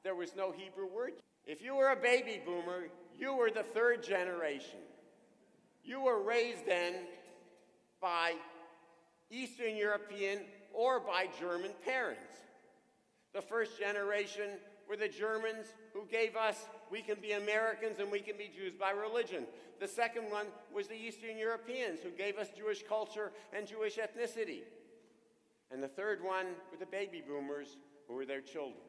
there was no Hebrew word. If you were a baby boomer, you were the third generation. You were raised then by Eastern European or by German parents. The first generation were the Germans who gave us, we can be Americans and we can be Jews by religion. The second one was the Eastern Europeans who gave us Jewish culture and Jewish ethnicity. And the third one were the baby boomers who were their children.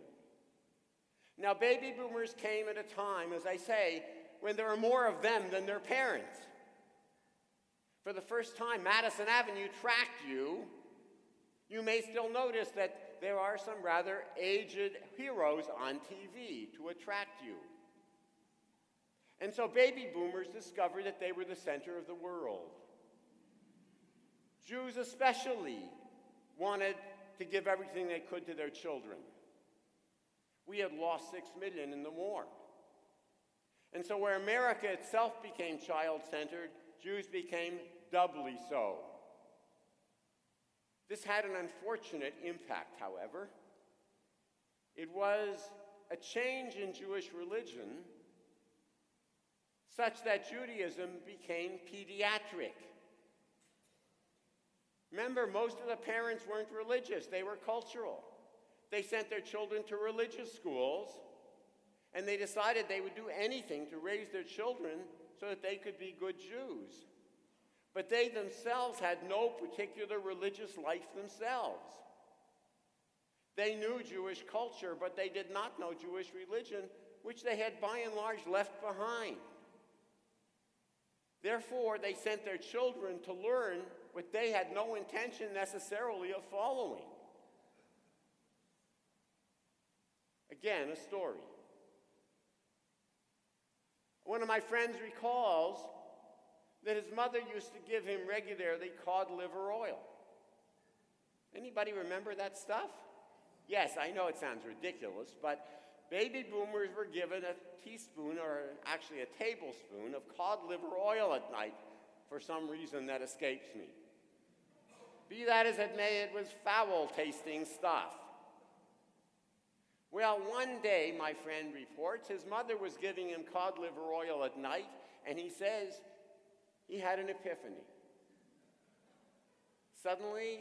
Now, baby boomers came at a time, as I say, when there were more of them than their parents. For the first time, Madison Avenue tracked you. You may still notice that there are some rather aged heroes on TV to attract you. And so baby boomers discovered that they were the center of the world. Jews especially wanted to give everything they could to their children. We had lost 6 million in the war. And so where America itself became child-centered, Jews became doubly so. This had an unfortunate impact, however. It was a change in Jewish religion such that Judaism became pediatric. Remember, most of the parents weren't religious, they were cultural. They sent their children to religious schools, and they decided they would do anything to raise their children so that they could be good Jews. But they themselves had no particular religious life themselves. They knew Jewish culture, but they did not know Jewish religion, which they had by and large left behind. Therefore, they sent their children to learn what they had no intention necessarily of following. Again, a story. One of my friends recalls that his mother used to give him regularly cod liver oil. Anybody remember that stuff? Yes, I know it sounds ridiculous, but baby boomers were given a teaspoon, or actually a tablespoon, of cod liver oil at night for some reason that escapes me. Be that as it may, it was foul-tasting stuff. Well, one day, my friend reports, his mother was giving him cod liver oil at night, and he says he had an epiphany. Suddenly,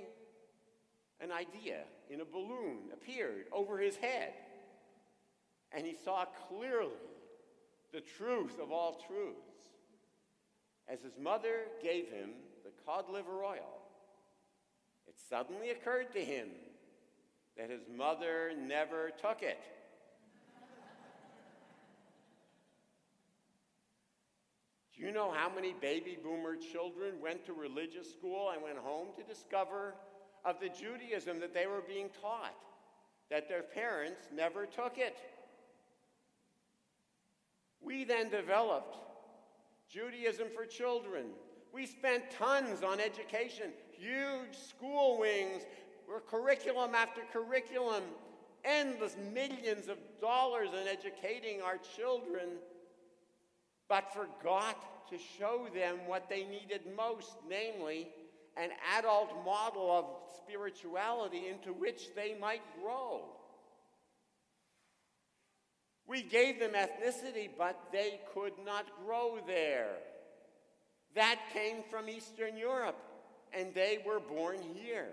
an idea in a balloon appeared over his head, and he saw clearly the truth of all truths. As his mother gave him the cod liver oil, it suddenly occurred to him that his mother never took it. Do you know how many baby boomer children went to religious school and went home to discover of the Judaism that they were being taught, that their parents never took it? We then developed Judaism for children. We spent tons on education, huge school wings, where curriculum after curriculum, endless millions of dollars in educating our children, but forgot to show them what they needed most, namely an adult model of spirituality into which they might grow. We gave them ethnicity, but they could not grow there. That came from Eastern Europe, and they were born here.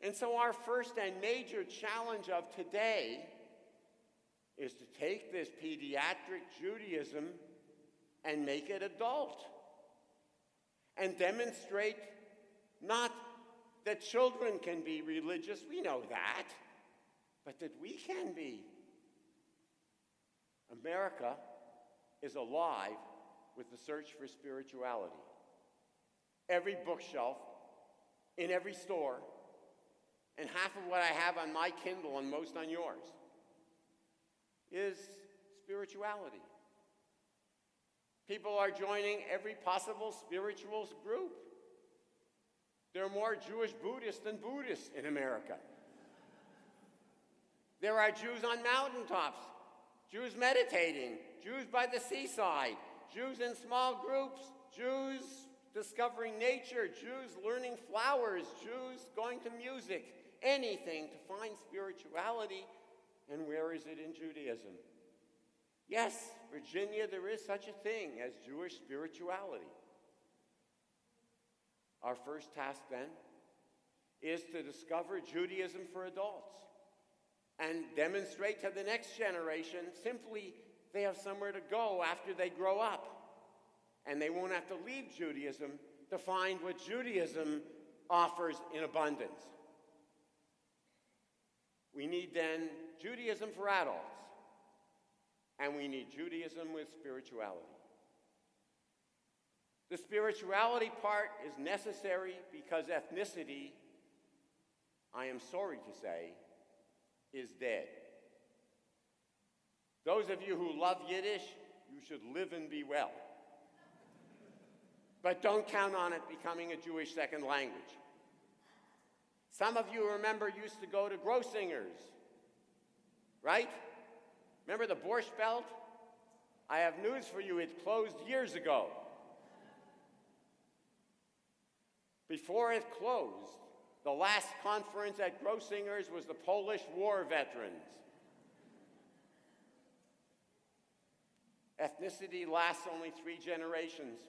And so our first and major challenge of today is to take this pediatric Judaism and make it adult, and demonstrate not that children can be religious, we know that, but that we can be. America is alive with the search for spirituality. Every bookshelf, in every store, and half of what I have on my Kindle and most on yours is spirituality. People are joining every possible spiritual group. There are more Jewish Buddhists than Buddhists in America. There are Jews on mountaintops, Jews meditating, Jews by the seaside, Jews in small groups, Jews discovering nature, Jews learning flowers, Jews going to music, anything to find spirituality And where is it in Judaism? Yes, Virginia, there is such a thing as Jewish spirituality. Our first task then is to discover Judaism for adults and demonstrate to the next generation simply they have somewhere to go after they grow up. And they won't have to leave Judaism to find what Judaism offers in abundance. We need then Judaism for adults, and we need Judaism with spirituality. The spirituality part is necessary because ethnicity, I am sorry to say, is dead. Those of you who love Yiddish, you should live and be well. But don't count on it becoming a Jewish second language. Some of you remember used to go to Grossinger's, right? Remember the Borscht Belt? I have news for you, it closed years ago. Before it closed, the last conference at Grossinger's was the Polish War veterans. Ethnicity lasts only 3 generations.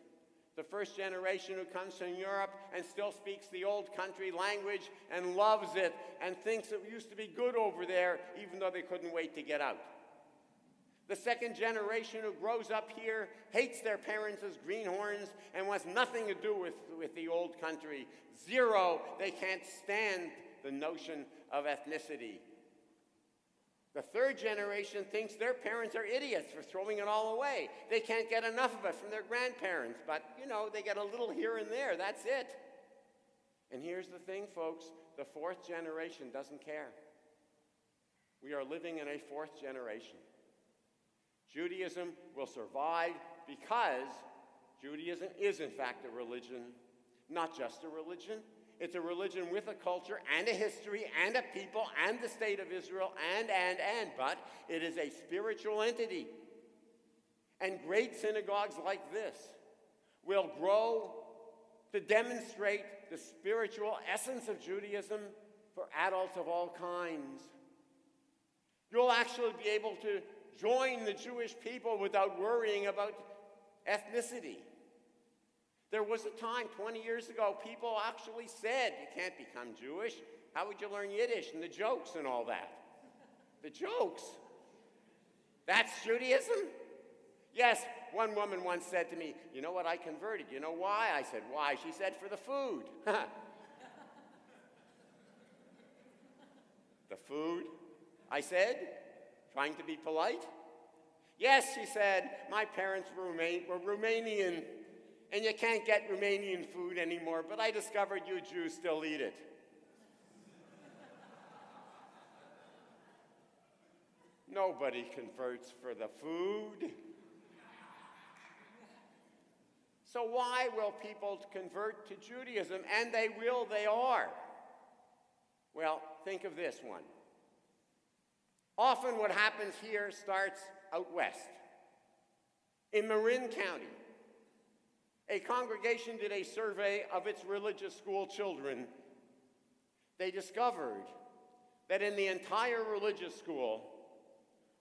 The first generation who comes from Europe and still speaks the old country language and loves it and thinks it used to be good over there, even though they couldn't wait to get out. The second generation who grows up here hates their parents as greenhorns and wants nothing to do with the old country. 0, they can't stand the notion of ethnicity. The third generation thinks their parents are idiots for throwing it all away. They can't get enough of it from their grandparents, but, you know, they get a little here and there. That's it. And here's the thing, folks. The fourth generation doesn't care. We are living in a fourth generation. Judaism will survive because Judaism is, in fact, a religion, not just a religion. It's a religion with a culture and a history and a people and the state of Israel but it is a spiritual entity. And great synagogues like this will grow to demonstrate the spiritual essence of Judaism for adults of all kinds. You'll actually be able to join the Jewish people without worrying about ethnicity. There was a time 20 years ago, people actually said, you can't become Jewish. How would you learn Yiddish and the jokes and all that? The jokes. That's Judaism? Yes, one woman once said to me, you know what, I converted. You know why? I said, why? She said, for the food. The food? I said, trying to be polite. Yes, she said, my parents were Romanian, and you can't get Romanian food anymore, but I discovered you Jews still eat it. Nobody converts for the food. So why will people convert to Judaism? And they will, they are. Well, think of this one. Often what happens here starts out west. In Marin County, a congregation did a survey of its religious school children. They discovered that in the entire religious school,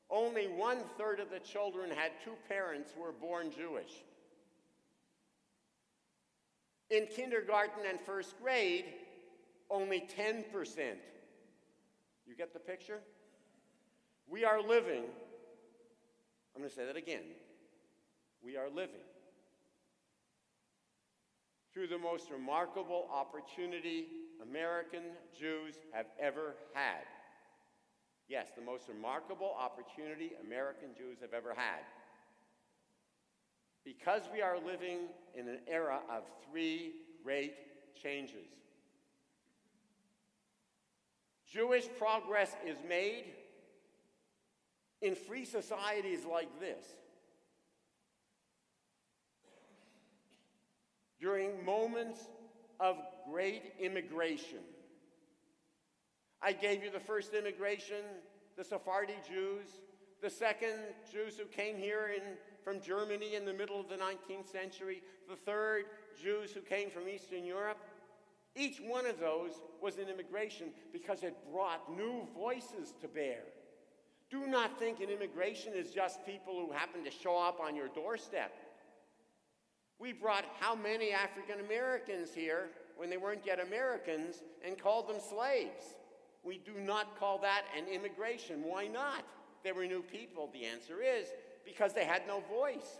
only 1/3 of the children had 2 parents who were born Jewish. In kindergarten and first grade, only 10%. You get the picture? We are living, I'm going to say that again, we are living through the most remarkable opportunity American Jews have ever had. Yes, the most remarkable opportunity American Jews have ever had. Because we are living in an era of 3 great changes. Jewish progress is made in free societies like this. During moments of great immigration. I gave you the first immigration, the Sephardi Jews, the second Jews who came here from Germany in the middle of the 19th century, the third Jews who came from Eastern Europe. Each one of those was an immigration because it brought new voices to bear. Do not think an immigration is just people who happen to show up on your doorstep. We brought how many African Americans here when they weren't yet Americans and called them slaves? We do not call that an immigration. Why not? They were new people. The answer is because they had no voice.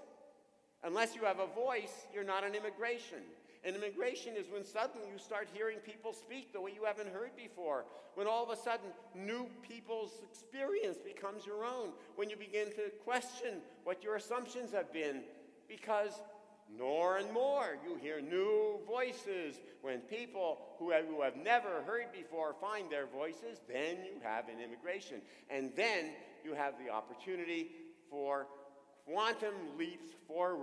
Unless you have a voice, you're not an immigration. An immigration is when suddenly you start hearing people speak the way you haven't heard before. When all of a sudden new people's experience becomes your own. When you begin to question what your assumptions have been. Because more and more you hear new voices. When people who have never heard before find their voices, then you have an immigration. And then you have the opportunity for quantum leaps forward.